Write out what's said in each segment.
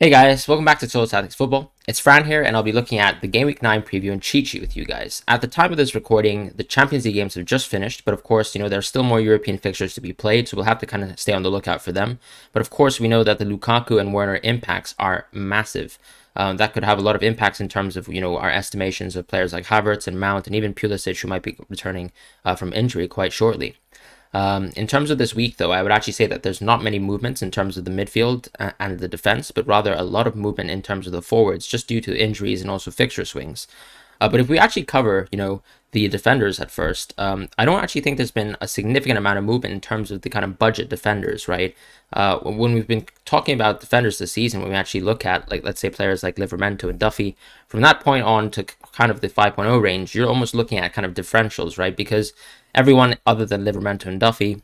Hey guys, welcome back to Total Tactics Football. It's Fran here, and I'll be looking at the Game Week 9 preview and cheat sheet with you guys. At the time of this recording, the Champions League games have just finished, but of course, there's still more European fixtures to be played, so we'll have to kind of stay on the lookout for them. But of course, we know that the Lukaku and Werner impacts are massive. That could have a lot of impacts in terms of, our estimations of players like Havertz and Mount, and even Pulisic, who might be returning from injury quite shortly. In terms of this week, though, I would actually say that there's not many movements in terms of the midfield and the defense, but rather a lot of movement in terms of the forwards, just due to injuries and also fixture swings. But if we actually cover, the defenders at first, I don't actually think there's been a significant amount of movement in terms of the kind of budget defenders, right? When we've been talking about defenders this season, when we actually look at, like, let's say players like Livramento and Duffy, from that point on to kind of the 5.0 range, you're almost looking at kind of differentials, right? Because everyone other than Livramento and Duffy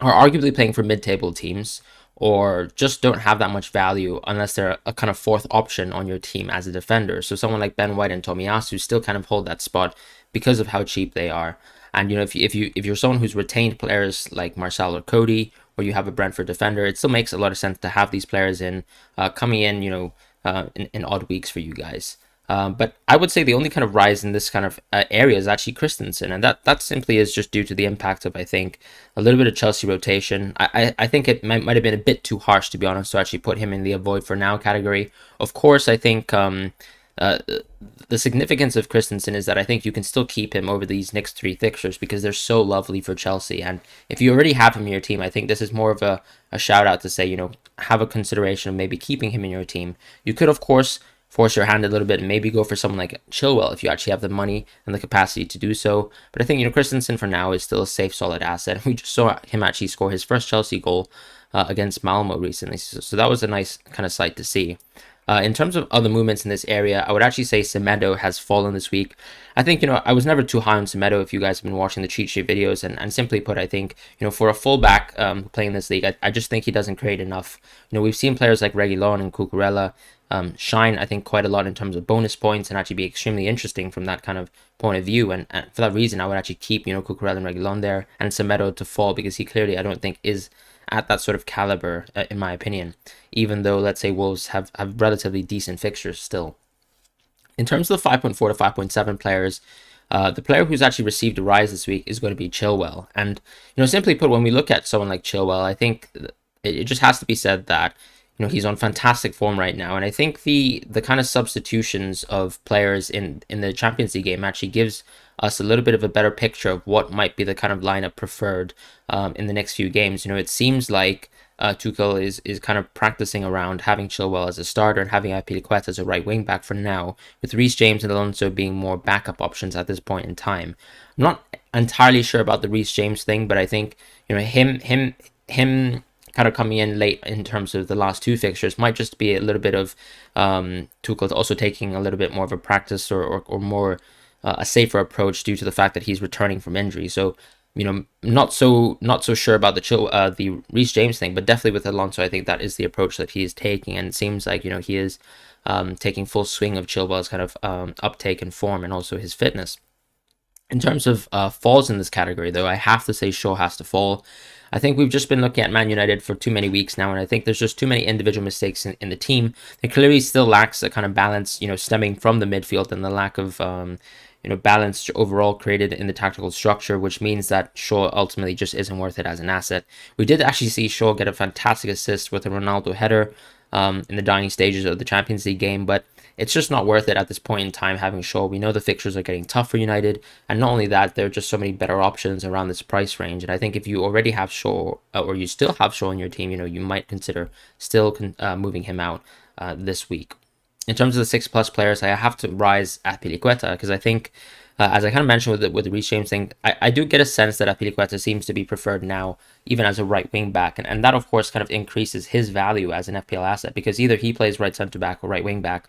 are arguably playing for mid-table teams or just don't have that much value unless they're a kind of fourth option on your team as a defender. So someone like Ben White and Tomiyasu still kind of hold that spot because of how cheap they are. And if you're someone who's retained players like Marcel or Cody, or you have a Brentford defender, it still makes a lot of sense to have these players coming in, in odd weeks for you guys. But I would say the only kind of rise in this kind of area is actually Christensen, and that simply is just due to the impact of, I think, a little bit of Chelsea rotation. I think it might have been a bit too harsh, to be honest, to actually put him in the avoid for now category. Of course, I think the significance of Christensen is that I think you can still keep him over these next three fixtures because they're so lovely for Chelsea. And if you already have him in your team, I think this is more of a shout out to say, have a consideration of maybe keeping him in your team. You could, of course, force your hand a little bit and maybe go for someone like Chilwell if you actually have the money and the capacity to do so. But I think, Christensen for now is still a safe, solid asset. We just saw him actually score his first Chelsea goal against Malmo recently. So that was a nice kind of sight to see. In terms of other movements in this area, I would actually say Semedo has fallen this week. I think, I was never too high on Semedo if you guys have been watching the cheat sheet videos. And simply put, I think, for a fullback playing this league, I just think he doesn't create enough. We've seen players like Reguilon and Cucurella shine, I think, quite a lot in terms of bonus points and actually be extremely interesting from that kind of point of view. And for that reason, I would actually keep, Cucurella and Reguilon there and Semedo to fall because he clearly, I don't think, is at that sort of caliber, in my opinion, even though, let's say, Wolves have relatively decent fixtures still. In terms of the 5.4 to 5.7 players, the player who's actually received a rise this week is going to be Chilwell. And, simply put, when we look at someone like Chilwell, I think it just has to be said that, he's on fantastic form right now. And I think the kind of substitutions of players in the Champions League game actually gives us a little bit of a better picture of what might be the kind of lineup preferred in the next few games. It seems like Tuchel is kind of practicing around having Chilwell as a starter and having Azpilicueta as a right wing back for now, with Reece James and Alonso being more backup options at this point in time. I'm not entirely sure about the Reece James thing, but I think him kind of coming in late in terms of the last two fixtures might just be a little bit of Tuchel also taking a little bit more of a practice or more a safer approach due to the fact that he's returning from injury. So, not so sure about the Reece James thing, but definitely with Alonso, I think that is the approach that he is taking, and it seems like he is taking full swing of Chilwell's kind of uptake and form and also his fitness. In terms of falls in this category, though, I have to say Shaw has to fall. I think we've just been looking at Man United for too many weeks now, and I think there's just too many individual mistakes in the team. It clearly still lacks a kind of balance, stemming from the midfield and the lack of, balance overall created in the tactical structure, which means that Shaw ultimately just isn't worth it as an asset. We did actually see Shaw get a fantastic assist with a Ronaldo header in the dying stages of the Champions League game, but it's just not worth it at this point in time having Shaw. We know the fixtures are getting tough for United, and not only that, there are just so many better options around this price range. And I think if you already have Shaw, or you still have Shaw in your team, you might consider still moving him out this week. In terms of the 6+ players, I have to rise Azpilicueta because I think, as I kind of mentioned with the Reece James thing, I do get a sense that Azpilicueta seems to be preferred now, even as a right wing back, and that of course kind of increases his value as an FPL asset because either he plays right centre back or right wing back.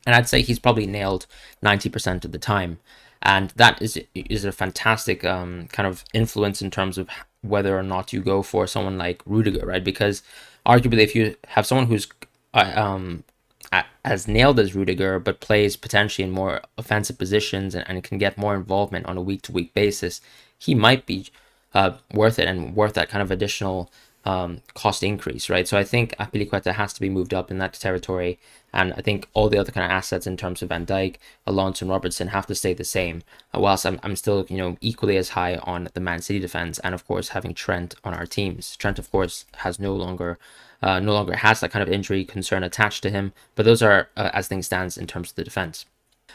And I'd say he's probably nailed 90% of the time. And that is a fantastic kind of influence in terms of whether or not you go for someone like Rudiger, right? Because arguably if you have someone who's as nailed as Rudiger, but plays potentially in more offensive positions and can get more involvement on a week-to-week basis, he might be worth it and worth that kind of additional cost increase, right? So I think Azpilicueta has to be moved up in that territory, and I think all the other kind of assets in terms of Van Dijk, Alonso, and Robertson have to stay the same. Whilst I'm still equally as high on the Man City defense, and of course having Trent on our teams. Trent of course has no longer has that kind of injury concern attached to him, but those are as things stands in terms of the defense.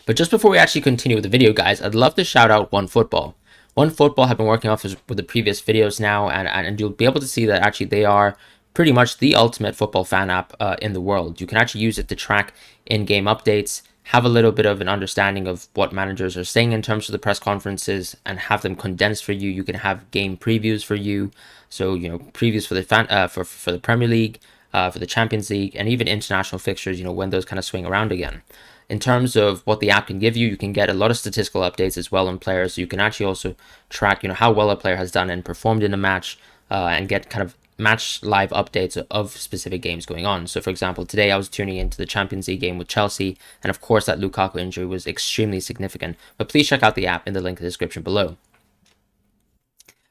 But just before we actually continue with the video, guys, I'd love to shout out OneFootball. OneFootball have been working off with the previous videos now, and you'll be able to see that actually they are pretty much the ultimate football fan app in the world. You can actually use it to track in-game updates, have a little bit of an understanding of what managers are saying in terms of the press conferences, and have them condensed for you. You can have game previews for you, so previews for the for the Premier League, for the Champions League, and even international fixtures. When those kind of swing around again. In terms of what the app can give you, you can get a lot of statistical updates as well on players. So you can actually also track, how well a player has done and performed in a match, and get kind of match live updates of specific games going on. So for example, today I was tuning into the Champions League game with Chelsea, and of course that Lukaku injury was extremely significant. But please check out the app in the link in the description below.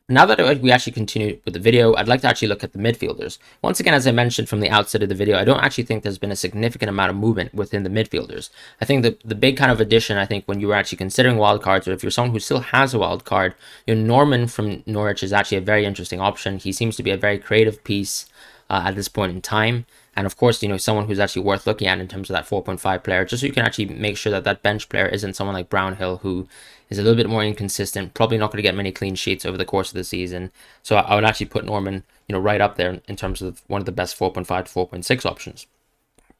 Now that we actually continue with the video, I'd like to actually look at the midfielders. Once again, as I mentioned from the outset of the video, I don't actually think there's been a significant amount of movement within the midfielders. I think the big kind of addition, I think, when you were actually considering wildcards, or if you're someone who still has a wild card, Norman from Norwich is actually a very interesting option. He seems to be a very creative piece at this point in time. And of course, someone who's actually worth looking at in terms of that 4.5 player, just so you can actually make sure that that bench player isn't someone like Brownhill, who is a little bit more inconsistent, probably not going to get many clean sheets over the course of the season. So I would actually put Norman, right up there in terms of one of the best 4.5 to 4.6 options.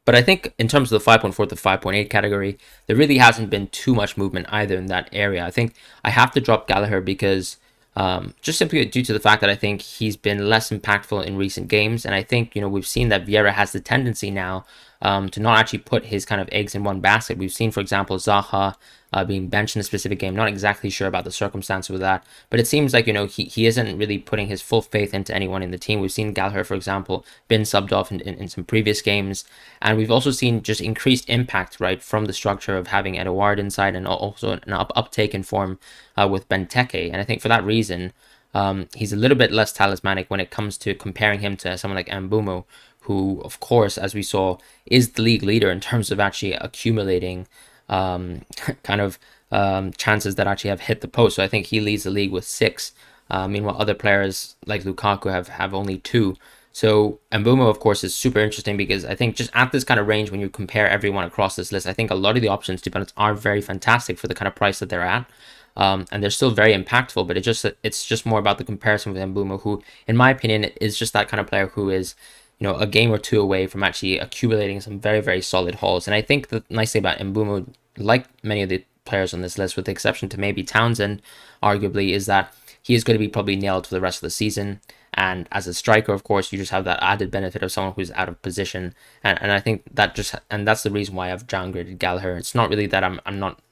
But I think in terms of the 5.4 to 5.8 category, there really hasn't been too much movement either in that area. I think I have to drop Gallagher because just simply due to the fact that I think he's been less impactful in recent games. And I think, we've seen that Vieira has the tendency now to not actually put his kind of eggs in one basket. We've seen, for example, Zaha being benched in a specific game. Not exactly sure about the circumstances with that, but it seems like, he isn't really putting his full faith into anyone in the team. We've seen Gallagher, for example, been subbed off in some previous games. And we've also seen just increased impact, right, from the structure of having Edouard inside, and also an uptake in form with Benteke. And I think for that reason, he's a little bit less talismanic when it comes to comparing him to someone like Mbeumo, who, of course, as we saw, is the league leader in terms of actually accumulating chances that actually have hit the post. So I think he leads the league with 6. Meanwhile, other players like Lukaku have only 2. So Mbeumo, of course, is super interesting because I think just at this kind of range, when you compare everyone across this list, I think a lot of the options, to be honest, are very fantastic for the kind of price that they're at. And they're still very impactful, but it's just more about the comparison with Mbeumo, who, in my opinion, is just that kind of player who is, a game or two away from actually accumulating some very, very solid hauls. And I think the nice thing about Mbeumo, like many of the players on this list, with the exception to maybe Townsend, arguably, is that he is going to be probably nailed for the rest of the season. And as a striker, of course, you just have that added benefit of someone who's out of position. And I think that that's the reason why I've downgraded Gallagher. It's not really that I'm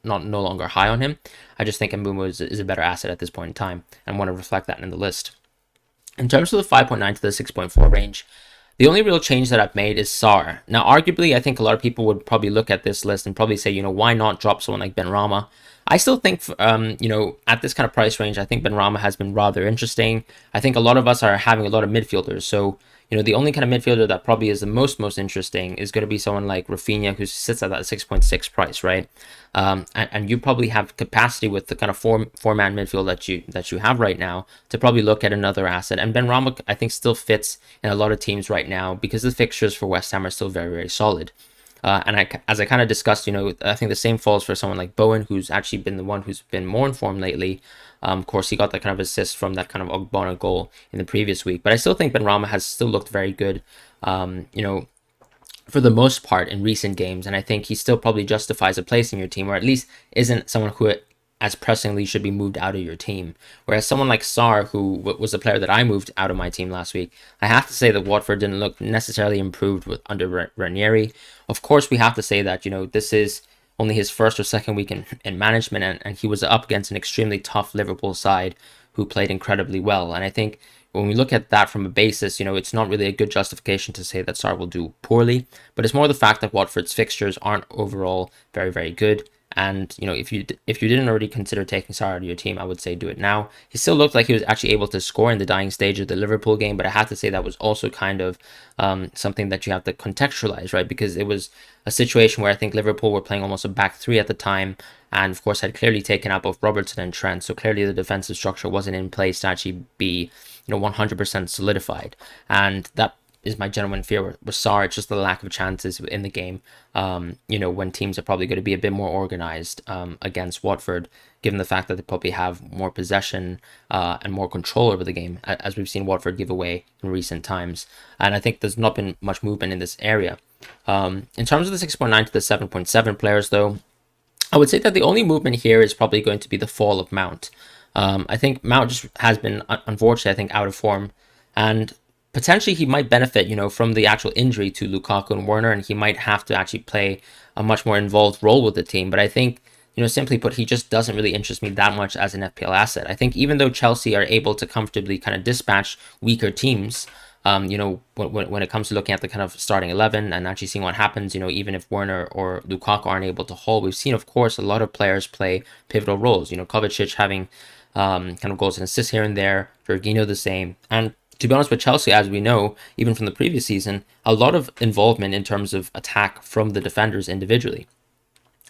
no longer high on him. I just think Mbeumo is a better asset at this point in time, and want to reflect that in the list. In terms of the 5.9 to the 6.4 range, the only real change that I've made is Sarr. Now, arguably, I think a lot of people would probably look at this list and probably say, why not drop someone like Benrahma? I still think, at this kind of price range, I think Benrahma has been rather interesting. I think a lot of us are having a lot of midfielders. So, the only kind of midfielder that probably is the most interesting is going to be someone like Rafinha, who sits at that 6.6 price, right? And you probably have capacity with the kind of four-man midfield that you have right now to probably look at another asset. And Benrahma, I think, still fits in a lot of teams right now because the fixtures for West Ham are still very, very solid. As I kind of discussed, I think the same falls for someone like Bowen, who's actually been the one who's been more informed lately. Of course, he got that kind of assist from that kind of Ogbonna goal in the previous week. But I still think Benrahma has still looked very good, for the most part in recent games. And I think he still probably justifies a place in your team, or at least isn't someone who as pressingly should be moved out of your team. Whereas someone like Sarr, who was a player that I moved out of my team last week, I have to say that Watford didn't look necessarily improved under Ranieri. Of course, we have to say that, this is only his first or second week in management, and he was up against an extremely tough Liverpool side who played incredibly well. And I think when we look at that from a basis, it's not really a good justification to say that Sarr will do poorly, but it's more the fact that Watford's fixtures aren't overall very, very good. And if you didn't already consider taking Sarr out of your team, I would say do it now. He still looked like he was actually able to score in the dying stage of the Liverpool game, but I have to say that was also kind of something that you have to contextualize, right? Because it was a situation where I think Liverpool were playing almost a back three at the time, and of course had clearly taken out both Robertson and Trent. So clearly the defensive structure wasn't in place to actually be 100% solidified, and that is my genuine fear with Sarr. It's just the lack of chances in the game. When teams are probably going to be a bit more organized against Watford, given the fact that they probably have more possession and more control over the game, as we've seen Watford give away in recent times. And I think there's not been much movement in this area. In terms of the 6.9 to the 7.7 players, though, I would say that the only movement here is probably going to be the fall of Mount. I think Mount just has been, unfortunately, I think, out of form. And potentially he might benefit, from the actual injury to Lukaku and Werner, and he might have to actually play a much more involved role with the team. But I think, simply put, he just doesn't really interest me that much as an FPL asset. I think even though Chelsea are able to comfortably kind of dispatch weaker teams, when it comes to looking at the kind of starting 11 and actually seeing what happens, even if Werner or Lukaku aren't able to hold, we've seen, of course, a lot of players play pivotal roles. Kovacic having kind of goals and assists here and there, Jorginho the same, and to be honest with Chelsea, as we know, even from the previous season, a lot of involvement in terms of attack from the defenders individually.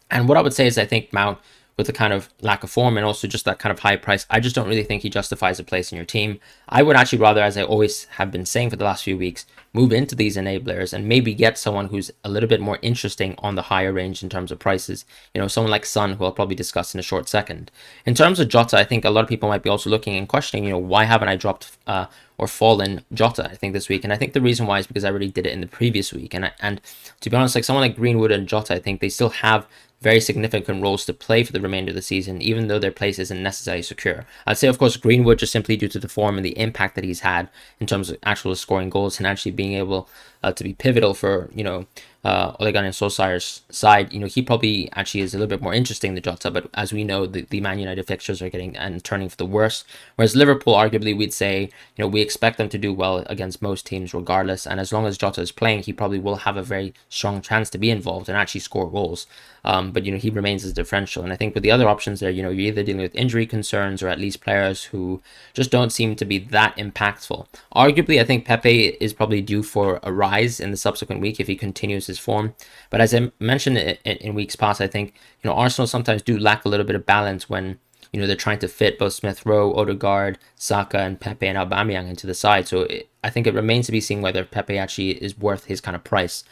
And what I would say is I think Mount, with the kind of lack of form and also just that kind of high price, I just don't really think he justifies a place in your team. I would actually rather, as I always have been saying for the last few weeks, move into these enablers and maybe get someone who's a little bit more interesting on the higher range in terms of prices. Someone like Son, who I'll probably discuss in a short second. In terms of Jota, I think a lot of people might be also looking and questioning, why haven't I dropped or fallen Jota, I think, this week? And I think the reason why is because I already did it in the previous week. And to be honest, like someone like Greenwood and Jota, I think they still have very significant roles to play for the remainder of the season, even though their place isn't necessarily secure. I'd say, of course, Greenwood, just simply due to the form and the impact that he's had in terms of actual scoring goals and actually being able to be pivotal for, Ole Gunnar Solskjaer's side. He probably actually is a little bit more interesting than Jota, but as we know, the Man United fixtures are getting and turning for the worse. Whereas Liverpool, arguably, we'd say, we expect them to do well against most teams regardless, and as long as Jota is playing, he probably will have a very strong chance to be involved and actually score goals. But he remains as differential, and I think with the other options there, you're either dealing with injury concerns or at least players who just don't seem to be that impactful. Arguably, I think Pepe is probably due for a rise in the subsequent week if he continues his form. But as I mentioned in weeks past, I think Arsenal sometimes do lack a little bit of balance when they're trying to fit both Smith Rowe, Odegaard, Saka, and Pepe and Aubameyang into the side. So I think it remains to be seen whether Pepe actually is worth his kind of price.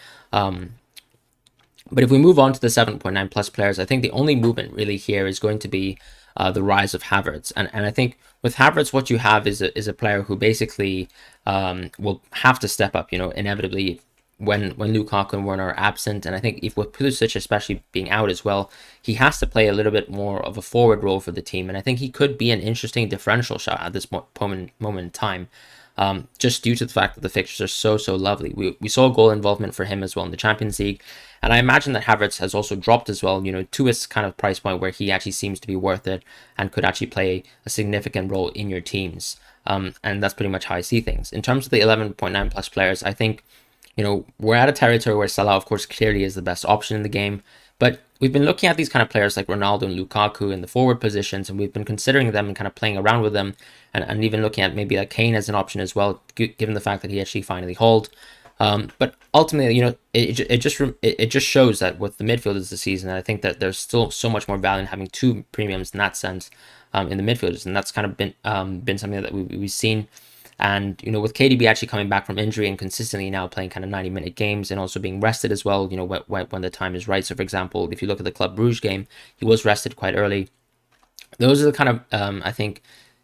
But if we move on to the 7.9 plus players, I think the only movement really here is going to be the rise of Havertz. And I think with Havertz, what you have is a player who basically will have to step up, inevitably when Lukaku and Werner are absent. And I think if with Pulisic especially being out as well, he has to play a little bit more of a forward role for the team. And I think he could be an interesting differential shot at this moment in time. Just due to the fact that the fixtures are so lovely. We saw goal involvement for him as well in the Champions League, and I imagine that Havertz has also dropped as well, to his kind of price point where he actually seems to be worth it and could actually play a significant role in your teams. And that's pretty much how I see things. In terms of the 11.9 plus players, I think, we're at a territory where Salah, of course, clearly is the best option in the game. But we've been looking at these kind of players like Ronaldo and Lukaku in the forward positions, and we've been considering them and kind of playing around with them, and even looking at maybe like Kane as an option as well, given the fact that he actually finally hauled. But ultimately, it just shows that with the midfielders this season, I think that there's still so much more value in having two premiums in that sense in the midfielders, and that's kind of been something that we've seen. And, with KDB actually coming back from injury and consistently now playing kind of 90-minute games and also being rested as well, when the time is right. So, for example, if you look at the Club Brugge game, he was rested quite early. Those are the kind of, I think,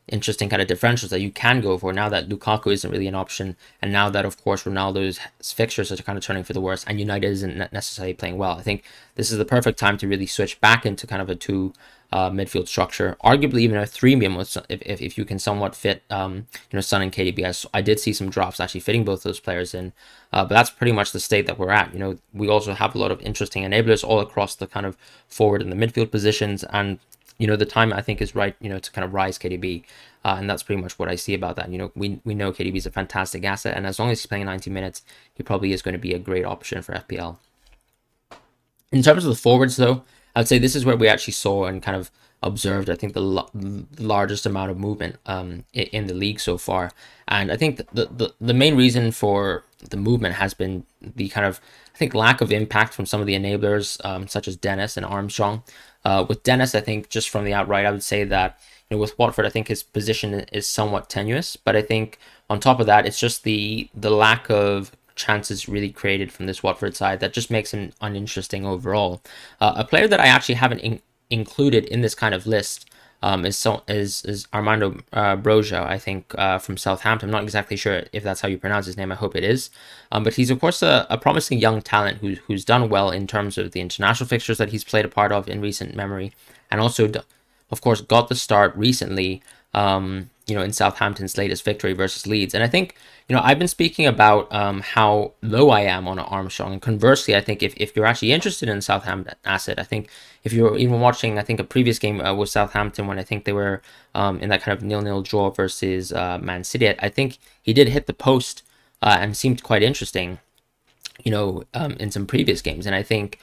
interesting kind of differentials that you can go for now that Lukaku isn't really an option. And now that, of course, Ronaldo's fixtures are kind of turning for the worse and United isn't necessarily playing well. I think this is the perfect time to really switch back into kind of a two midfield structure, arguably even a threemium if you can somewhat fit Son and KDB. I did see some drops actually fitting both those players in, but that's pretty much the state that we're at. We also have a lot of interesting enablers all across the kind of forward and the midfield positions, and the time I think is right to kind of rise KDB, and that's pretty much what I see about that. We know KDB is a fantastic asset, and as long as he's playing 90 minutes, he probably is going to be a great option for FPL. In terms of the forwards, though, I'd say this is where we actually saw and kind of observed, I think, the largest amount of movement in the league so far. And I think the main reason for the movement has been the kind of, I think, lack of impact from some of the enablers, such as Dennis and Armstrong. With Dennis, I think just from the outright, I would say that, with Watford, I think his position is somewhat tenuous. But I think on top of that, it's just the lack of chances really created from this Watford side that just makes him uninteresting overall. A player that I actually haven't included in this kind of list is Armando Broja, I think, from Southampton. I'm not exactly sure if that's how you pronounce his name. I hope it is. But he's, of course, a promising young talent who's done well in terms of the international fixtures that he's played a part of in recent memory, and also, of course, got the start recently, in Southampton's latest victory versus Leeds. And I think, I've been speaking about how low I am on Armstrong. And conversely, I think if you're actually interested in the Southampton asset, I think if you're even watching, I think, a previous game with Southampton when I think they were in that kind of 0-0 draw versus Man City, I think he did hit the post and seemed quite interesting, in some previous games. And I think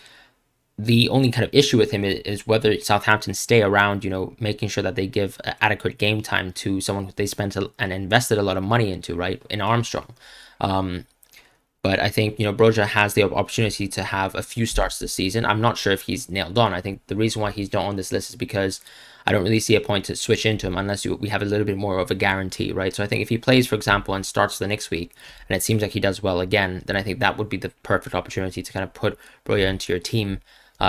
the only kind of issue with him is whether Southampton stay around, making sure that they give adequate game time to someone they spent and invested a lot of money into, right, in Armstrong. But I think, Broja has the opportunity to have a few starts this season. I'm not sure if he's nailed on. I think the reason why he's not on this list is because I don't really see a point to switch into him unless we have a little bit more of a guarantee, right? So I think if he plays, for example, and starts the next week, and it seems like he does well again, then I think that would be the perfect opportunity to kind of put Broja into your team.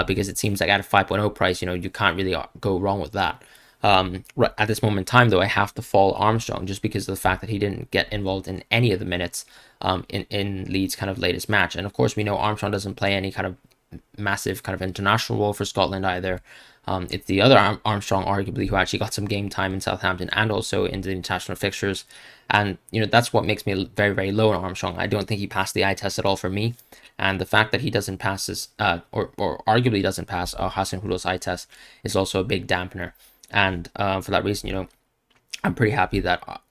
Because it seems like at a 5.0 price, you can't really go wrong with that. Right at this moment in time, though, I have to fall Armstrong just because of the fact that he didn't get involved in any of the minutes in Leeds' kind of latest match. And of course, we know Armstrong doesn't play any kind of massive kind of international role for Scotland either. It's the other Armstrong, arguably, who actually got some game time in Southampton and also in the international fixtures. And, that's what makes me very, very low on Armstrong. I don't think he passed the eye test at all for me. And the fact that he doesn't pass this, or arguably doesn't pass Hasenhüttl's eye test is also a big dampener. And for that reason, I'm pretty happy that,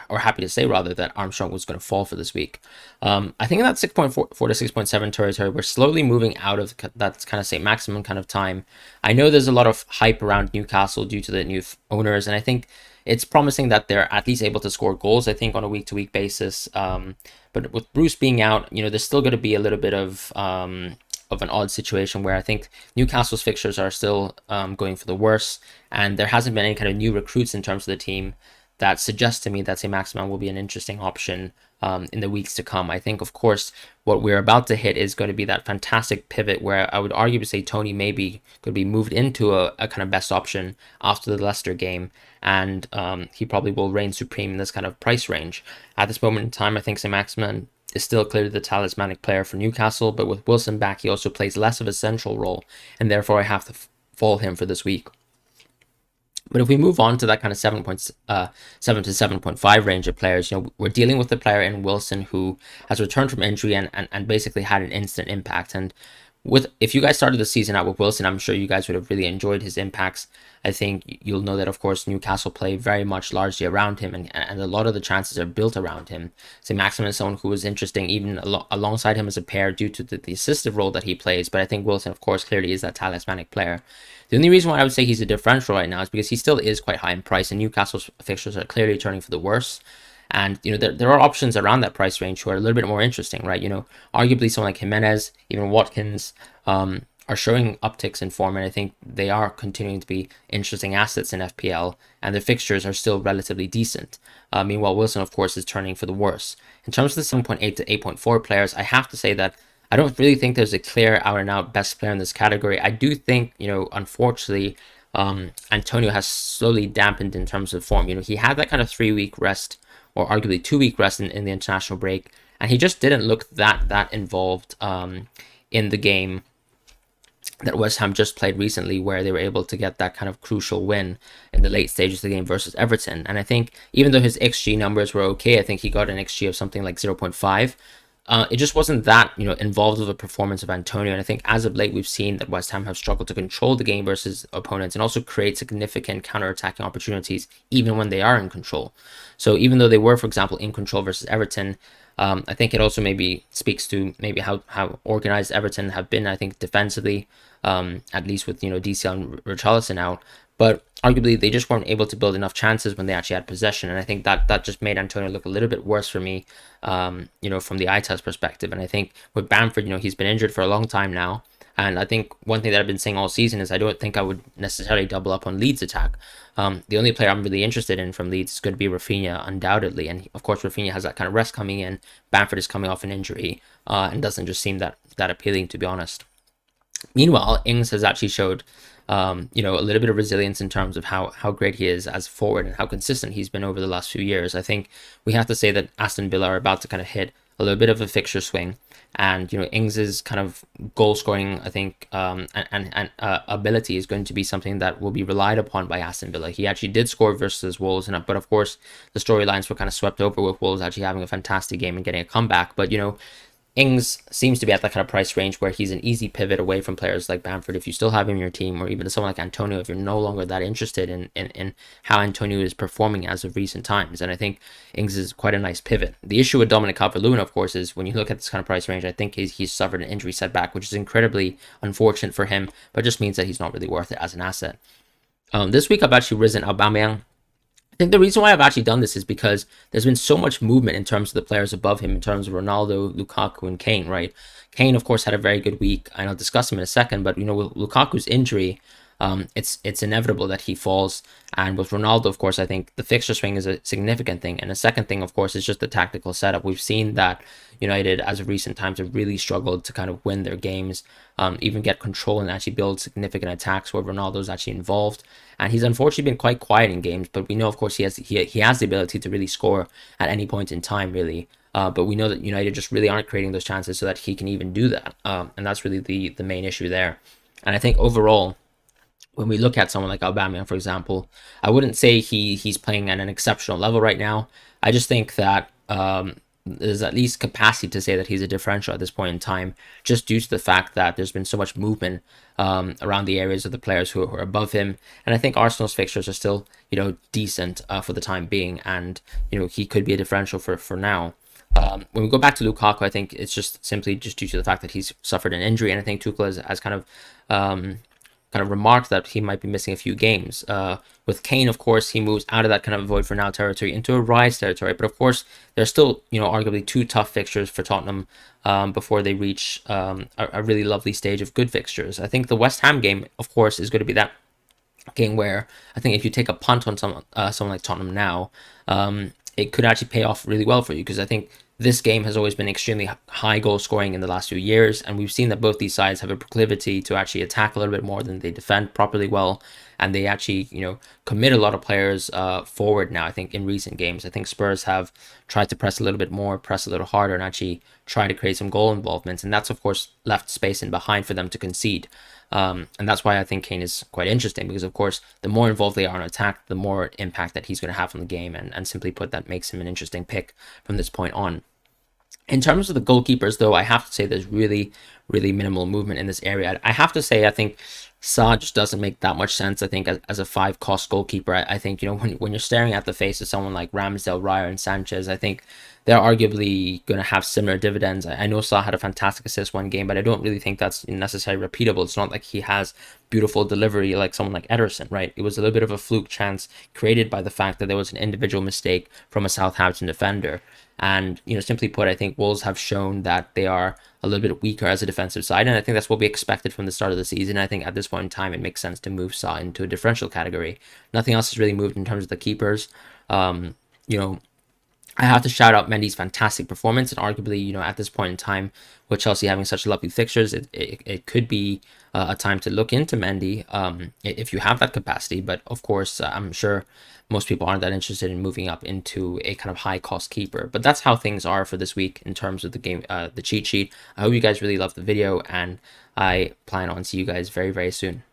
or happy to say rather, that Armstrong was going to fall for this week. I think in that 6.4 to 6.7 territory, we're slowly moving out of that kind of say maximum kind of time. I know there's a lot of hype around Newcastle due to the new owners, and I think it's promising that they're at least able to score goals, I think, on a week-to-week basis. But with Bruce being out, there's still going to be a little bit of an odd situation where I think Newcastle's fixtures are still going for the worse, and there hasn't been any kind of new recruits in terms of the team that suggests to me that, say, Maximin will be an interesting option in the weeks to come. I think, of course, what we're about to hit is going to be that fantastic pivot where I would argue to say Tony maybe could be moved into a kind of best option after the Leicester game, and he probably will reign supreme in this kind of price range. At this moment in time, I think St. Maximin is still clearly the talismanic player for Newcastle, but with Wilson back, he also plays less of a central role, and therefore I have to fall him for this week. But if we move on to that kind of 7.7 to 7.5 range of players, we're dealing with the player in Wilson who has returned from injury and basically had an instant impact. And if you guys started the season out with Wilson, I'm sure you guys would have really enjoyed his impacts. I think you'll know that, of course, Newcastle play very much largely around him, and a lot of the chances are built around him. So Maximin is someone who was interesting even alongside him as a pair due to the assistive role that he plays. But I think Wilson, of course, clearly is that talismanic player. The only reason why I would say he's a differential right now is because he still is quite high in price, and Newcastle's fixtures are clearly turning for the worse. And, there are options around that price range who are a little bit more interesting, right? Arguably someone like Jimenez, even Watkins, are showing upticks in form, and I think they are continuing to be interesting assets in FPL, and the fixtures are still relatively decent. Meanwhile, Wilson, of course, is turning for the worse. In terms of the 7.8 to 8.4 players, I have to say that I don't really think there's a clear out-and-out best player in this category. I do think, unfortunately, Antonio has slowly dampened in terms of form. He had that kind of 3-week rest, or arguably 2-week rest in the international break, and he just didn't look that involved in the game that West Ham just played recently, where they were able to get that kind of crucial win in the late stages of the game versus Everton. And I think even though his XG numbers were okay, I think he got an XG of something like 0.5. It just wasn't that, involved with the performance of Antonio. And I think as of late, we've seen that West Ham have struggled to control the game versus opponents and also create significant counter-attacking opportunities even when they are in control. So even though they were, for example, in control versus Everton, I think it also maybe speaks to maybe how organized Everton have been, I think, defensively, at least with, DCL and Richarlison out. But arguably, they just weren't able to build enough chances when they actually had possession. And I think that just made Antonio look a little bit worse for me, from the eye test perspective. And I think with Bamford, he's been injured for a long time now. And I think one thing that I've been saying all season is I don't think I would necessarily double up on Leeds' attack. The only player I'm really interested in from Leeds is going to be Rafinha, undoubtedly. And of course, Rafinha has that kind of rest coming in. Bamford is coming off an injury and doesn't just seem that appealing, to be honest. Meanwhile, Ings has actually showed, a little bit of resilience in terms of how great he is as forward and how consistent he's been over the last few years. I think we have to say that Aston Villa are about to kind of hit a little bit of a fixture swing, and Ings's kind of goal scoring, I think, and ability is going to be something that will be relied upon by Aston Villa. He actually did score versus Wolves, but of course the storylines were kind of swept over with Wolves actually having a fantastic game and getting a comeback. But Ings seems to be at that kind of price range where he's an easy pivot away from players like Bamford if you still have him in your team, or even someone like Antonio if you're no longer that interested in how Antonio is performing as of recent times. And I think Ings is quite a nice pivot. The issue with Dominic Calvert-Lewin, of course, is when you look at this kind of price range, I think he's suffered an injury setback, which is incredibly unfortunate for him, but just means that he's not really worth it as an asset. This week I've actually risen Aubameyang. I think the reason why I've actually done this is because there's been so much movement in terms of the players above him, in terms of Ronaldo, Lukaku, and Kane, right? Kane, of course, had a very good week, and I'll discuss him in a second, but, with Lukaku's injury, it's inevitable that he falls. And with Ronaldo, of course, I think the fixture swing is a significant thing. And the second thing, of course, is just the tactical setup. We've seen that United, as of recent times, have really struggled to kind of win their games, even get control and actually build significant attacks where Ronaldo's actually involved. And he's unfortunately been quite quiet in games, but we know, of course, he has the ability to really score at any point in time, really. But we know that United just really aren't creating those chances so that he can even do that. And that's really the main issue there. And I think overall, when we look at someone like Aubameyang, for example, I wouldn't say he's playing at an exceptional level right now. I just think that there's at least capacity to say that he's a differential at this point in time, just due to the fact that there's been so much movement around the areas of the players who are above him. And I think Arsenal's fixtures are still, decent for the time being, and he could be a differential for now. When we go back to Lukaku, I think it's just simply due to the fact that he's suffered an injury, and I think Tuchel has kind of remarked that he might be missing a few games. With Kane, of course, he moves out of that kind of avoid for now territory into a rise territory. But of course, there's still, arguably two tough fixtures for Tottenham before they reach a really lovely stage of good fixtures. I think the West Ham game, of course, is going to be that game where I think if you take a punt on someone like Tottenham now, it could actually pay off really well for you, because I think this game has always been extremely high goal scoring in the last few years, and we've seen that both these sides have a proclivity to actually attack a little bit more than they defend properly well, and they actually, commit a lot of players forward now. I think in recent games, I think Spurs have tried to press a little bit more, press a little harder, and actually try to create some goal involvements, and that's of course left space in behind for them to concede. And that's why I think Kane is quite interesting, because of course the more involved they are in attack, the more impact that he's going to have on the game, and simply put, that makes him an interesting pick from this point on. In terms of the goalkeepers, though, I have to say there's really, really minimal movement in this area. I have to say, I think Sa just doesn't make that much sense. I think as a 5-cost goalkeeper, I think, when you're staring at the face of someone like Ramsdale, Raya, and Sanchez, I think they're arguably going to have similar dividends. I know Sa had a fantastic assist one game, but I don't really think that's necessarily repeatable. It's not like he has beautiful delivery like someone like Ederson, right? It was a little bit of a fluke chance created by the fact that there was an individual mistake from a Southampton defender. And, simply put, I think Wolves have shown that they are a little bit weaker as a defensive side, and I think that's what we expected from the start of the season. I think at this point in time, it makes sense to move Sa into a differential category. Nothing else has really moved in terms of the keepers. I have to shout out Mendy's fantastic performance, and arguably, at this point in time, with Chelsea having such lovely fixtures, it could be a time to look into Mendy if you have that capacity. But of course, I'm sure most people aren't that interested in moving up into a kind of high cost keeper. But that's how things are for this week in terms of the game, the cheat sheet. I hope you guys really loved the video, and I plan on seeing you guys very, very soon.